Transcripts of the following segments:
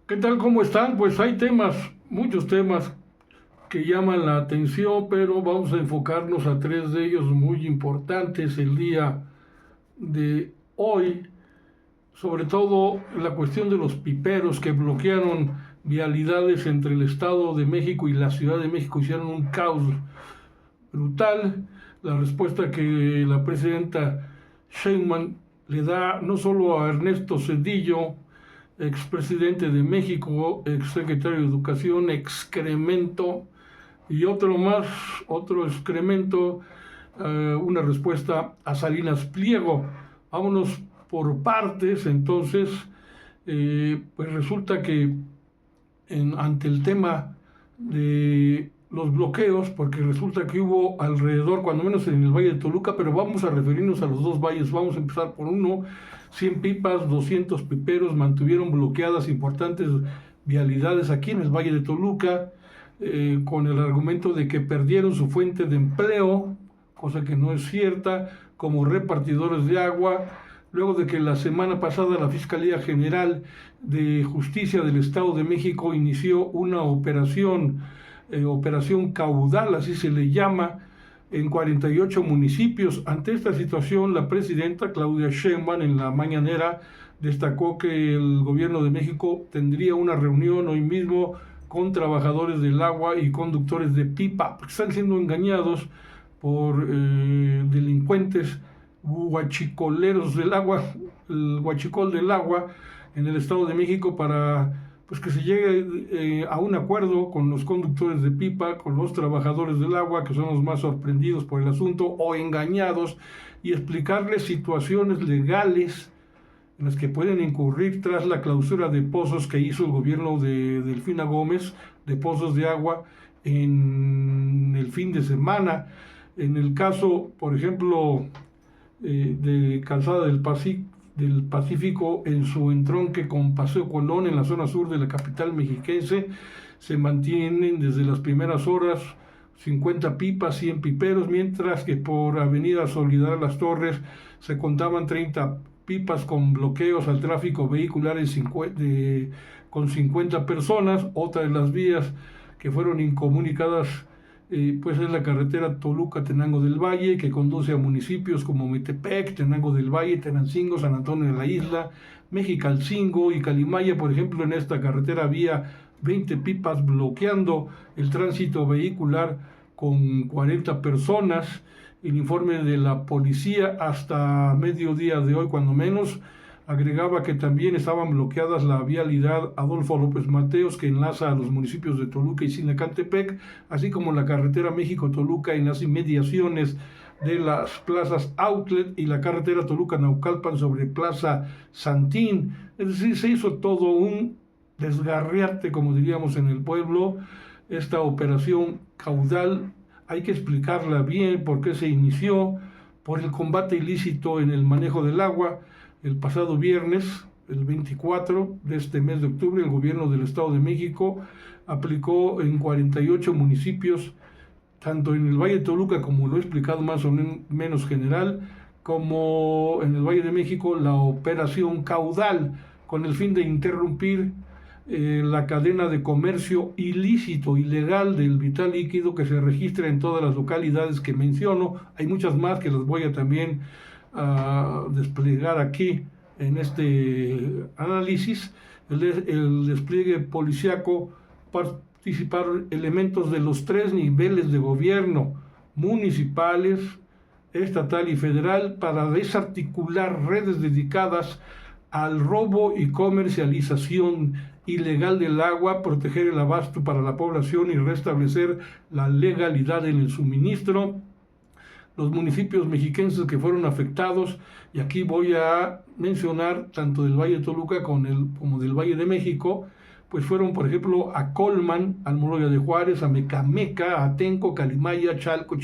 ¿Qué tal? ¿Cómo están? Pues hay temas, muchos temas que llaman la atención, pero vamos a enfocarnos a tres de ellos muy importantes el día de hoy, sobre todo la cuestión de los piperos que bloquearon vialidades entre el Estado de México y la Ciudad de México, hicieron un caos brutal. La respuesta que la presidenta Sheinbaum le da no solo a Ernesto Zedillo, expresidente de México, exsecretario de Educación, excremento, y otro más, otro excremento, una respuesta a Salinas Pliego. Vámonos por partes, entonces, pues resulta que ante el tema de los bloqueos, porque resulta que hubo alrededor, cuando menos en el Valle de Toluca, pero vamos a referirnos a los dos valles, vamos a empezar por uno. 100 pipas, 200 piperos mantuvieron bloqueadas importantes vialidades aquí en el Valle de Toluca, con el argumento de que perdieron su fuente de empleo, cosa que no es cierta, como repartidores de agua, luego de que la semana pasada la Fiscalía General de Justicia del Estado de México inició una operación caudal, así se le llama, en 48 municipios. Ante esta situación, la presidenta Claudia Sheinbaum en la mañanera destacó que el gobierno de México tendría una reunión hoy mismo con trabajadores del agua y conductores de pipa, porque están siendo engañados por delincuentes huachicoleros del agua, el huachicol del agua en el Estado de México, para pues que se llegue a un acuerdo con los conductores de pipa, con los trabajadores del agua, que son los más sorprendidos por el asunto o engañados, y explicarles situaciones legales en las que pueden incurrir tras la clausura de pozos que hizo el gobierno de Delfina Gómez, de pozos de agua, en el fin de semana. En el caso, por ejemplo, de Calzada del Pacífico, en su entronque con Paseo Colón, en la zona sur de la capital mexiquense, se mantienen desde las primeras horas 50 pipas, 100 piperos, mientras que por Avenida Solidaridad Las Torres se contaban 30 pipas con bloqueos al tráfico vehicular con 50 personas. Otra de las vías que fueron incomunicadas pues es la carretera Toluca-Tenango del Valle, que conduce a municipios como Metepec, Tenango del Valle, Tenancingo, San Antonio de la Isla, Mexicalcingo y Calimaya. Por ejemplo, en esta carretera había 20 pipas bloqueando el tránsito vehicular con 40 personas. El informe de la policía hasta mediodía de hoy, cuando menos, agregaba que también estaban bloqueadas la vialidad Adolfo López Mateos, que enlaza a los municipios de Toluca y Sinacantepec, así como la carretera México-Toluca en las inmediaciones de las plazas Outlet, y la carretera Toluca-Naucalpan sobre Plaza Santín. Es decir, se hizo todo un desgarriate, como diríamos en el pueblo. Esta operación caudal hay que explicarla bien, por qué se inició: por el combate ilícito en el manejo del agua. El pasado viernes, el 24 de este mes de octubre, el gobierno del Estado de México aplicó en 48 municipios, tanto en el Valle de Toluca, como lo he explicado más o menos general, como en el Valle de México, la operación caudal, con el fin de interrumpir la cadena de comercio ilícito, ilegal del vital líquido que se registra en todas las localidades que menciono. Hay muchas más que las voy a también desplegar aquí en este análisis. El despliegue policiaco, participar elementos de los tres niveles de gobierno, municipales, estatal y federal, para desarticular redes dedicadas al robo y comercialización ilegal del agua, proteger el abasto para la población y restablecer la legalidad en el suministro. Los municipios mexiquenses que fueron afectados, y aquí voy a mencionar tanto del Valle de Toluca como del Valle de México, pues fueron, por ejemplo, a Colman, Almoloya de Juárez, a Mecameca, a Atenco, Calimaya, Chalco,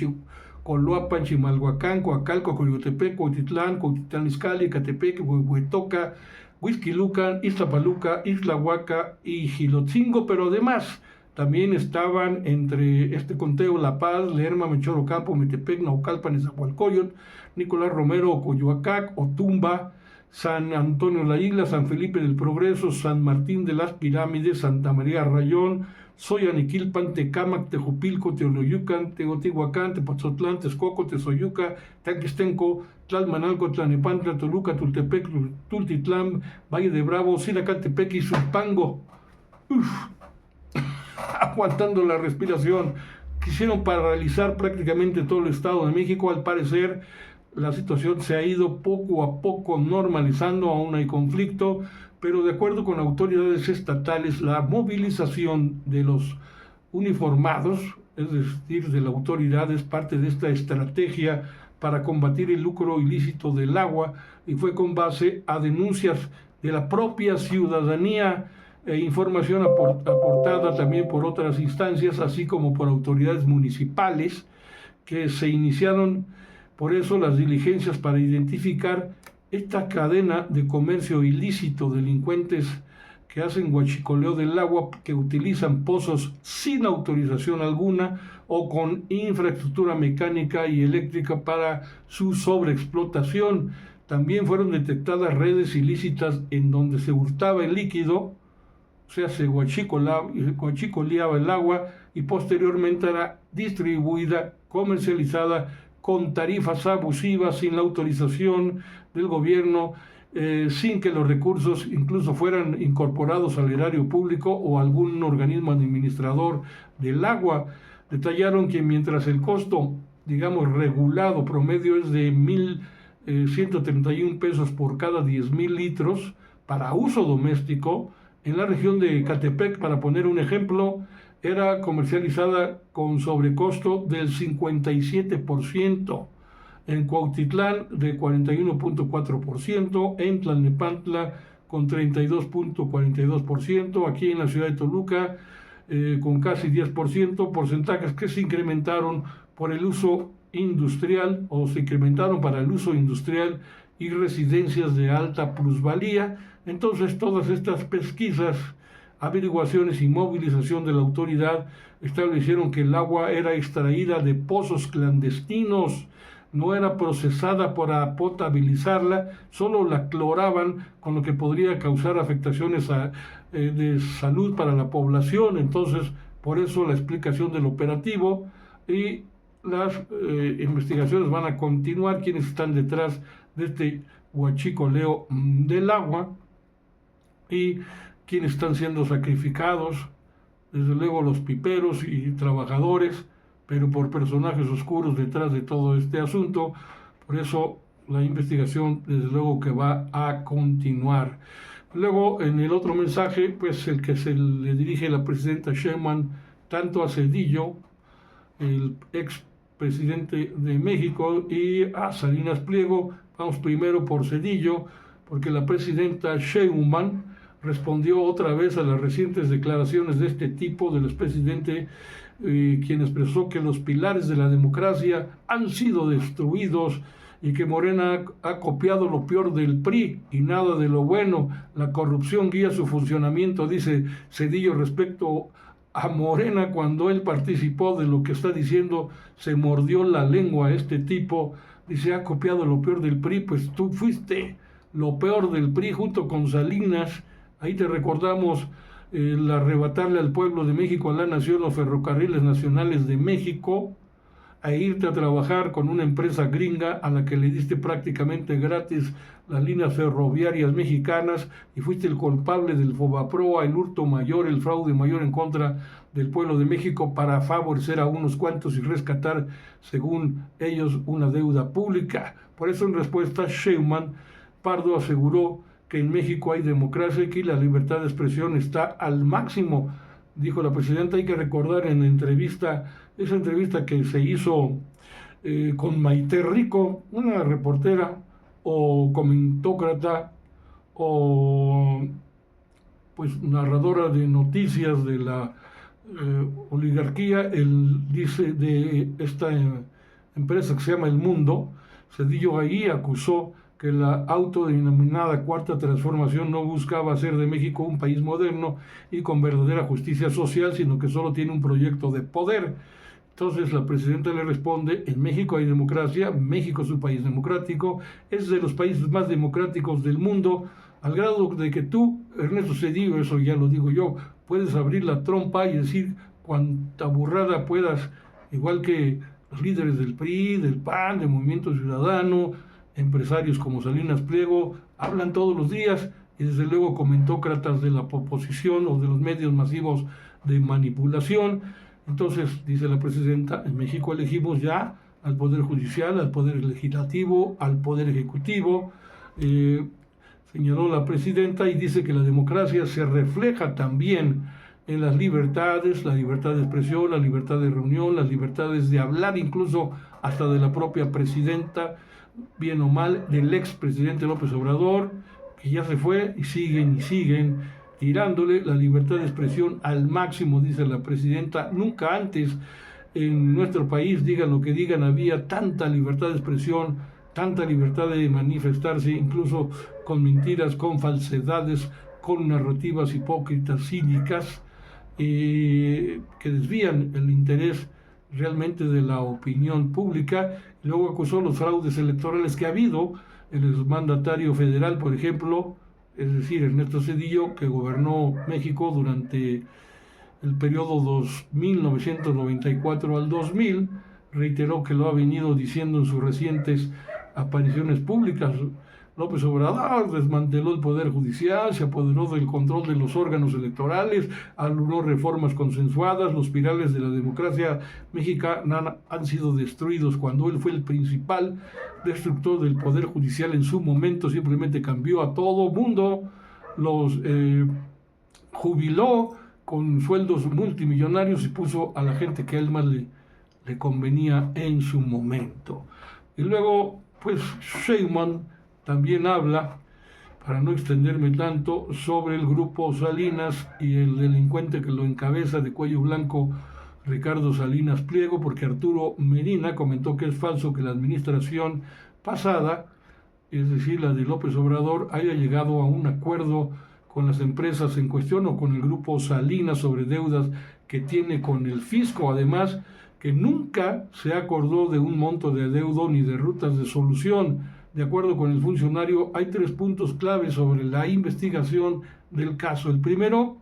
Coloapan, Chimalhuacán, Coacalco, Coyotepec, Cotitlán, Izcalli, Catepec, Huehuetoca, Huizquilucan, Iztapaluca, Islahuaca y Gilotzingo. Pero además también estaban entre este conteo La Paz, Lerma, Menchoro Campo, Metepec, Naucalpan, Nezahualcóyotl, Nicolás Romero, Coyoacac, Otumba, San Antonio la Isla, San Felipe del Progreso, San Martín de las Pirámides, Santa María Rayón, Soyaniquilpan, Tecámac, Tejupilco, Teoloyucan, Teotihuacán, Tepozotlán, Texcoco, Tezoyuca, Tanquistenco, Tlalmanalco, Tlanepantla, Toluca, Tultepec, Tultitlán, Valle de Bravo, Sinacantepec y Zumpango. Aguantando la respiración. Quisieron paralizar prácticamente todo el Estado de México. Al parecer, la situación se ha ido poco a poco normalizando, aún hay conflicto, pero de acuerdo con autoridades estatales, la movilización de los uniformados, es decir, de la autoridad, es parte de esta estrategia para combatir el lucro ilícito del agua y fue con base a denuncias de la propia ciudadanía e información aportada también por otras instancias, así como por autoridades municipales, que se iniciaron por eso las diligencias para identificar esta cadena de comercio ilícito, delincuentes que hacen huachicoleo del agua, que utilizan pozos sin autorización alguna o con infraestructura mecánica y eléctrica para su sobreexplotación. También fueron detectadas redes ilícitas en donde se hurtaba el líquido, o sea, se huachicoleaba el agua y posteriormente era distribuida, comercializada con tarifas abusivas, sin la autorización del gobierno, sin que los recursos incluso fueran incorporados al erario público o algún organismo administrador del agua. Detallaron que mientras el costo, digamos, regulado promedio es de 1,131 pesos por cada 10,000 litros para uso doméstico, en la región de Ecatepec, para poner un ejemplo, era comercializada con sobrecosto del 57%, en Cuautitlán de 41.4%, en Tlalnepantla con 32.42%, aquí en la ciudad de Toluca con casi 10%, porcentajes que se incrementaron por el uso industrial o se incrementaron para el uso industrial y residencias de alta plusvalía. Entonces todas estas pesquisas, averiguaciones y movilización de la autoridad establecieron que el agua era extraída de pozos clandestinos, no era procesada para potabilizarla, solo la cloraban, con lo que podría causar afectaciones de salud para la población. Entonces, por eso la explicación del operativo y las investigaciones van a continuar, quienes están detrás de este huachicoleo del agua y quienes están siendo sacrificados, desde luego los piperos y trabajadores, pero por personajes oscuros detrás de todo este asunto. Por eso la investigación desde luego que va a continuar. Luego, en el otro mensaje, pues el que se le dirige la presidenta Sheinbaum tanto a Zedillo, el ex presidente de México, y a Salinas Pliego. Vamos primero por Zedillo, porque la presidenta Sheinbaum respondió otra vez a las recientes declaraciones de este tipo del expresidente, quien expresó que los pilares de la democracia han sido destruidos y que Morena ha copiado lo peor del PRI y nada de lo bueno. La corrupción guía su funcionamiento, dice Zedillo respecto a Morena. Cuando él participó de lo que está diciendo, se mordió la lengua este tipo. Dice, ha copiado lo peor del PRI, pues tú fuiste lo peor del PRI junto con Salinas. Ahí te recordamos el arrebatarle al pueblo de México, a la nación, los ferrocarriles nacionales de México, a irte a trabajar con una empresa gringa a la que le diste prácticamente gratis las líneas ferroviarias mexicanas y fuiste el culpable del Fobaproa, el hurto mayor, el fraude mayor en contra del pueblo de México para favorecer a unos cuantos y rescatar, según ellos, una deuda pública. Por eso, en respuesta, Sheinbaum Pardo aseguró que en México hay democracia y que la libertad de expresión está al máximo. Dijo la presidenta. Hay que recordar en la entrevista, esa entrevista que se hizo con Maite Rico, una reportera o comentócrata o pues narradora de noticias de la oligarquía, dice de esta empresa que se llama El Mundo. Zedillo ahí acusó que la autodenominada Cuarta Transformación no buscaba hacer de México un país moderno y con verdadera justicia social, sino que solo tiene un proyecto de poder. Entonces la presidenta le responde, en México hay democracia, México es un país democrático, es de los países más democráticos del mundo, al grado de que tú, Ernesto Zedillo, eso ya lo digo yo, puedes abrir la trompa y decir cuanta burrada puedas, igual que los líderes del PRI, del PAN, del Movimiento Ciudadano, empresarios como Salinas Pliego, hablan todos los días, y desde luego comentócratas de la oposición o de los medios masivos de manipulación. Entonces, dice la presidenta, en México elegimos ya al Poder Judicial, al Poder Legislativo, al Poder Ejecutivo, señaló la presidenta, y dice que la democracia se refleja también en las libertades, la libertad de expresión, la libertad de reunión, las libertades de hablar, incluso hasta de la propia presidenta, bien o mal, del expresidente López Obrador, que ya se fue, y siguen tirándole la libertad de expresión al máximo, dice la presidenta. Nunca antes en nuestro país, digan lo que digan, había tanta libertad de expresión, tanta libertad de manifestarse, incluso con mentiras, con falsedades, con narrativas hipócritas, cínicas, que desvían el interés realmente de la opinión pública. Luego acusó los fraudes electorales que ha habido. El mandatario federal, por ejemplo, es decir, Ernesto Zedillo, que gobernó México durante el periodo 1994 al 2000, reiteró que lo ha venido diciendo en sus recientes apariciones públicas. López Obrador desmanteló el Poder Judicial, se apoderó del control de los órganos electorales, anuló reformas consensuadas, los pilares de la democracia mexicana han sido destruidos, cuando él fue el principal destructor del Poder Judicial en su momento. Simplemente cambió a todo mundo, los jubiló con sueldos multimillonarios y puso a la gente que a él más le convenía en su momento. Y luego, pues, Sheinbaum también habla, para no extenderme tanto, sobre el grupo Salinas y el delincuente que lo encabeza de cuello blanco, Ricardo Salinas Pliego, porque Arturo Medina comentó que es falso que la administración pasada, es decir, la de López Obrador, haya llegado a un acuerdo con las empresas en cuestión o con el grupo Salinas sobre deudas que tiene con el fisco. Además, que nunca se acordó de un monto de adeudo ni de rutas de solución. De acuerdo con el funcionario, hay 3 puntos claves sobre la investigación del caso. El primero,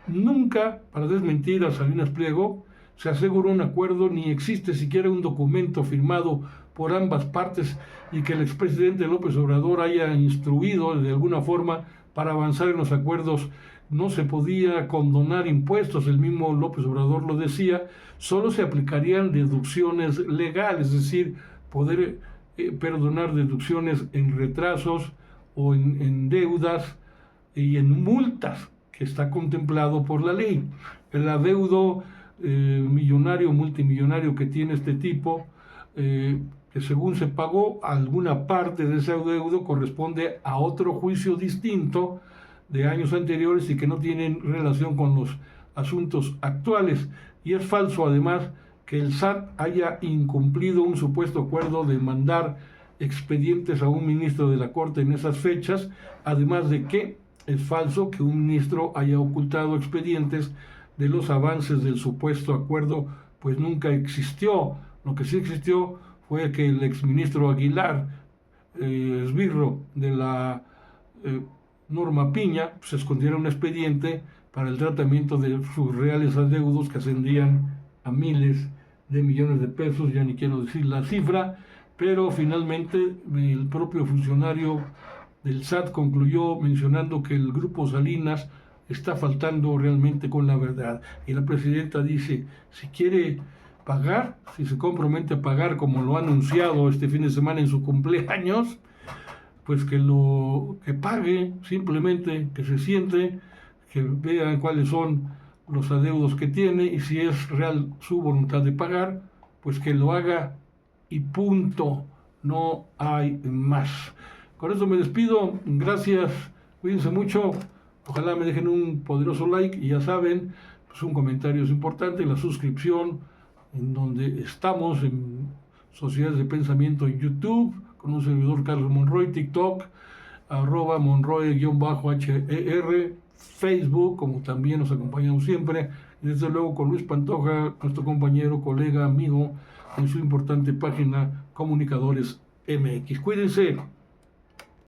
nunca, para desmentir a Salinas Pliego, se aseguró un acuerdo, ni existe siquiera un documento firmado por ambas partes, y que el expresidente López Obrador haya instruido de alguna forma para avanzar en los acuerdos. No se podía condonar impuestos, el mismo López Obrador lo decía, solo se aplicarían deducciones legales, es decir, poder perdonar deducciones en retrasos o en deudas y en multas, que está contemplado por la ley. El adeudo millonario, multimillonario que tiene este tipo, que según se pagó, alguna parte de ese adeudo corresponde a otro juicio distinto de años anteriores y que no tienen relación con los asuntos actuales. Y es falso, además, que el SAT haya incumplido un supuesto acuerdo de mandar expedientes a un ministro de la Corte en esas fechas, además de que es falso que un ministro haya ocultado expedientes de los avances del supuesto acuerdo, pues nunca existió. Lo que sí existió fue que el exministro Aguilar, esbirro de la Norma Piña, pues escondiera un expediente para el tratamiento de sus reales adeudos, que ascendían a miles de millones de pesos, ya ni quiero decir la cifra, pero finalmente el propio funcionario del SAT concluyó mencionando que el grupo Salinas está faltando realmente con la verdad. Y la presidenta dice, si quiere pagar, si se compromete a pagar como lo ha anunciado este fin de semana en su cumpleaños, pues que pague, simplemente que se siente, que vea cuáles son los adeudos que tiene, y si es real su voluntad de pagar, pues que lo haga y punto, no hay más. Con eso me despido, gracias, cuídense mucho, ojalá me dejen un poderoso like, y ya saben, pues un comentario es importante, la suscripción, en donde estamos en Sociedades de Pensamiento en YouTube, con un servidor Carlos Monroy, TikTok, @Monroy_HER, Facebook, como también nos acompañamos siempre, y desde luego con Luis Pantoja, nuestro compañero, colega, amigo, en su importante página Comunicadores MX. Cuídense.